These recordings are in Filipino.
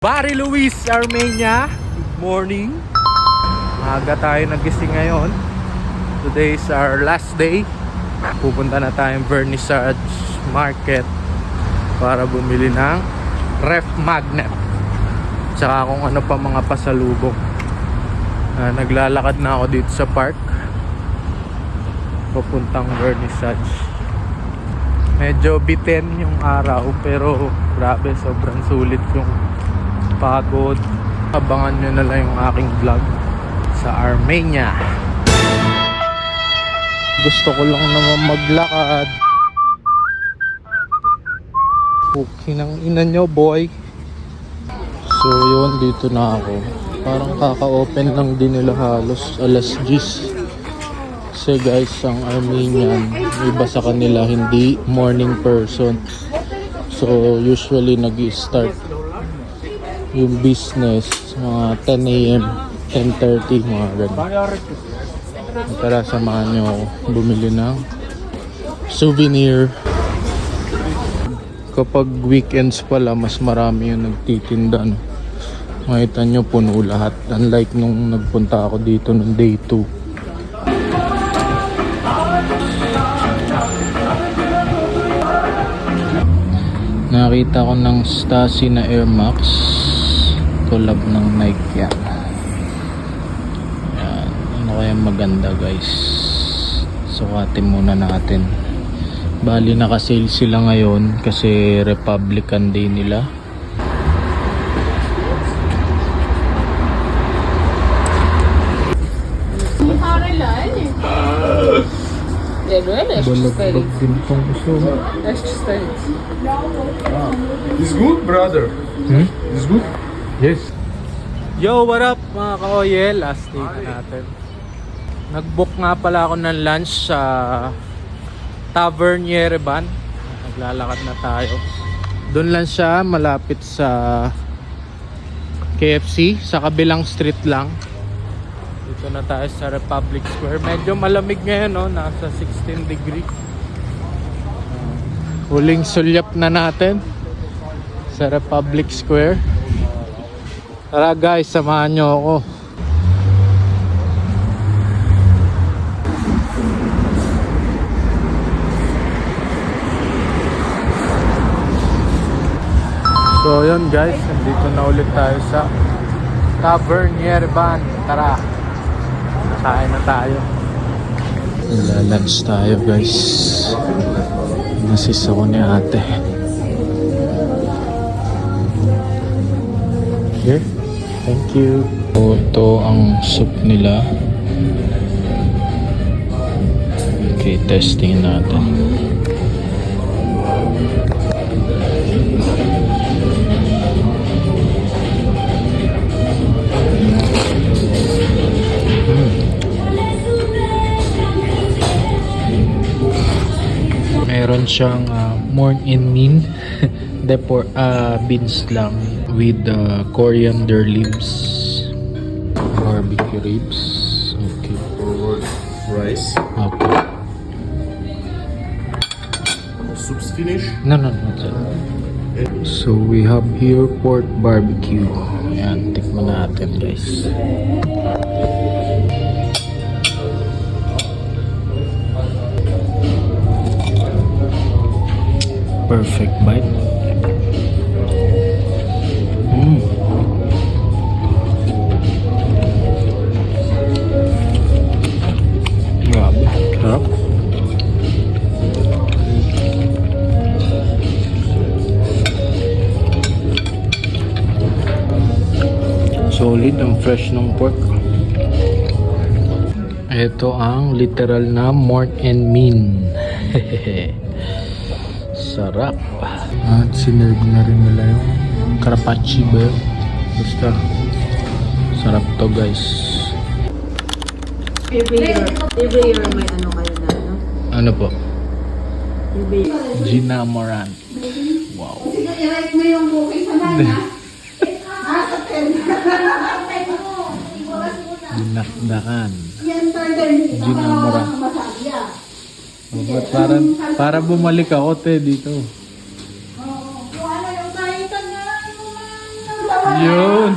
Barry Luis Armenia, good morning. Maaga tayo nagising ngayon. Today is our last day. Pupunta na tayong Vernissage Market para bumili ng ref magnet tsaka kung ano pa mga pasalubong. Naglalakad na ako dito sa park papuntang Vernissage. Medyo bitin yung araw pero grabe, sobrang sulit yung pagod. Abangan nyo na lang yung aking vlog sa Armenia. Gusto ko lang naman maglakad. Okay ng ina nyo, boy. So yun, dito na ako. Parang kaka-open lang din nila halos alas 10. Kasi guys, ang Armenian, iba sa kanila, hindi morning person. So usually nag-i-start yung business mga 10 a.m. 10:30 mga ganun. Tara, samahan nyo ako bumili ng souvenir. Kapag weekends pala, mas marami yung nagtitinda, no? Makita nyo, puno lahat, unlike nung nagpunta ako dito nung day 2. Nakita ko ng Stasi na Air Max collab ng Nike yan. Yan. Ano kaya maganda guys? Sukatin muna natin. Bali naka-sale sila ngayon kasi Republican Day nila. Balagbag din tong iso. Is good, brother? Is good? Yes. Yo, what up mga ka-OYL? Last day na natin. Nag-book nga pala ako ng lunch sa Tavern Yerevan. Naglalakad na tayo. Doon lang siya, malapit sa KFC. Sa kabilang street lang. Dito na tayo sa Republic Square. Medyo malamig ngayon, no? Nasa 16 degree. Huling sulyap na natin sa Republic Square. Tara guys, samahan nyo ako. So yun guys, nandito na ulit tayo sa Tavern Yerevan. Tara, nakain na tayo. Lalunch tayo guys. Nasis ako ni ate. Here, thank you. Ito ang soup nila. Okay, testing natin. Meron siyang morn and mean beans lang with coriander leaves, barbecue ribs. Okay. Forward rice. Okay. Soup's finished. No, that's it. So we have here pork barbecue. Ayan, tikman natin guys. Perfect bite. Grabe, sarap. Solid ang fresh ng pork. Ito ang literal na morn and mean. Sarap. At sinerve na rin nila yung carpaccio ba yun? Basta sarap to guys. Every year may ano kayo na, no? Ano po? Every year. Gina Moran. Wow. I-like mo yung booking sa nana. Dinakdakan. Yan, turtle. Gina Moran. Para bumalik ako dito. Kung ano yung kahitan na, Yun.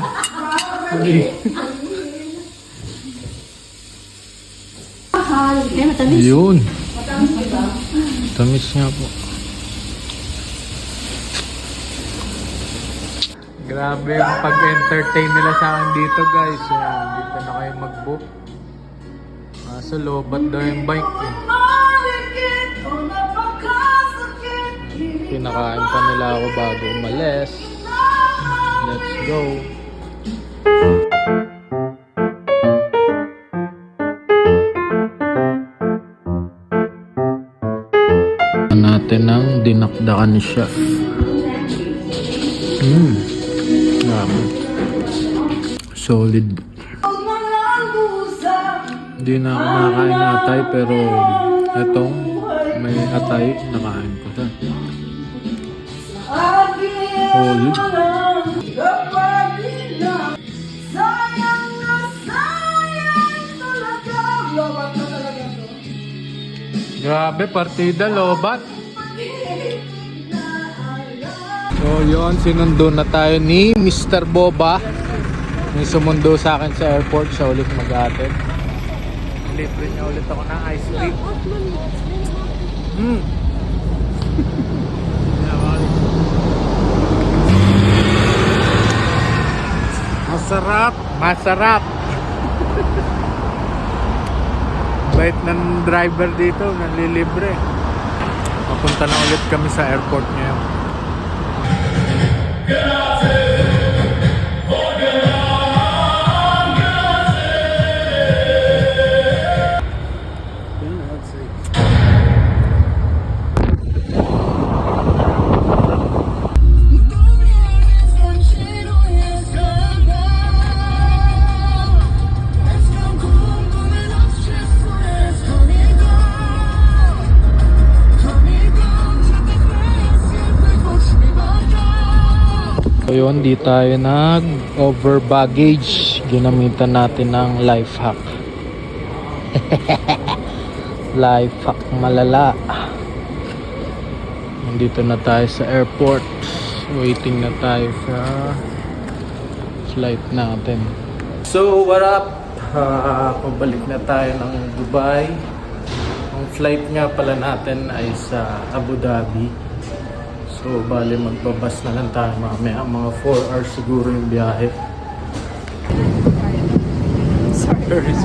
Eh, matamis. Yun. Tamis nga po. Grabe yung pag-entertain nila sa akin dito guys. Yan, dito na kayo mag-book. Nasa lobat daw yung bike eh. Pinakain pa nila ako bago umalis. Let's go. Natin ang dinakdakan ni Chef. Grabe. Solid. Hindi na ako nakakain ng atay pero etong may atay, nakain ko siya. Solid. Grabe, partida, lobat. So yun, sinundo na tayo ni Mr. Boba. May sumundo sa akin sa airport, siya ulit mag-atid. Libre niya ulit ako ng ice cream. Masarap, masarap. Bait ng driver dito, nanlilibre. Papunta na ulit kami sa airport ngayon. So yun, di tayo nag-over baggage. Ginamitan natin ng life hack. Life hack malala. Nandito na tayo sa airport. Waiting na tayo sa flight natin. So what up? Pabalik na tayo ng Dubai. Ang flight nga pala natin ay sa Abu Dhabi. So, bali magbabas na lang tayo mamaya. Mga 4 hours siguro yung biyahe. Sorry.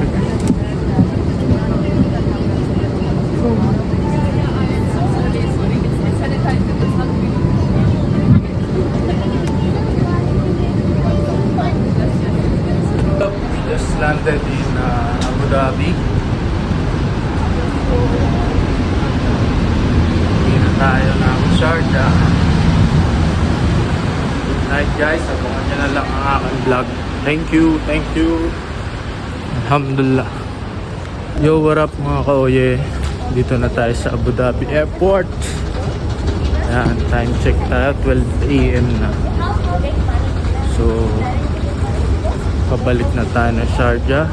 Just landed in Abu Dhabi. So, tayo ng Sharjah. Good night guys, abangan nyo na lang ang aking vlog. Thank you. Alhamdulillah. Yo, what up mga kaoye? Dito na tayo sa Abu Dhabi Airport. Ayan, time check tayo, 12 AM na. So, pabalik na tayo ng Sharjah.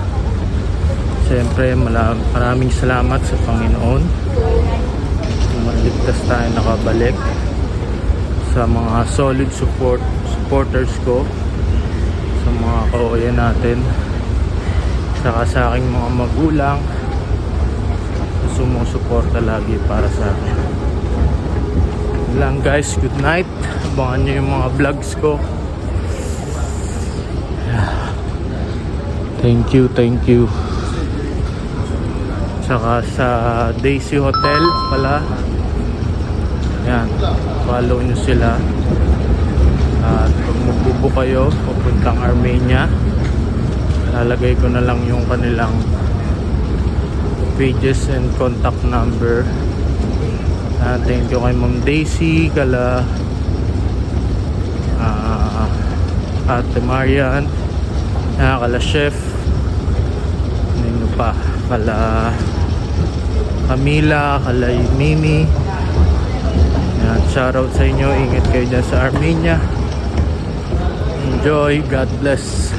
Siyempre, maraming salamat sa Panginoon. Ligtas tayo nakabalik. Sa mga solid supporters ko, sa mga kaoya natin, saka sa aking mga magulang na sumusuporta lagi para sa akin. Yun lang guys, good night. Abangan nyo yung mga vlogs ko. Thank you. Saka sa Daisy Hotel pala. Yan, follow nyo sila. At pag magbubook kayo papuntang Armenia, lalagay ko na lang yung kanilang pages and contact number. Thank you kay Ma'am Daisy, kala Ate Marian, kala Chef, ano pa, kala Camila, kala Mimi. Yan, shoutout sa inyo. Ingat kayo dyan sa Armenia. Enjoy. God bless.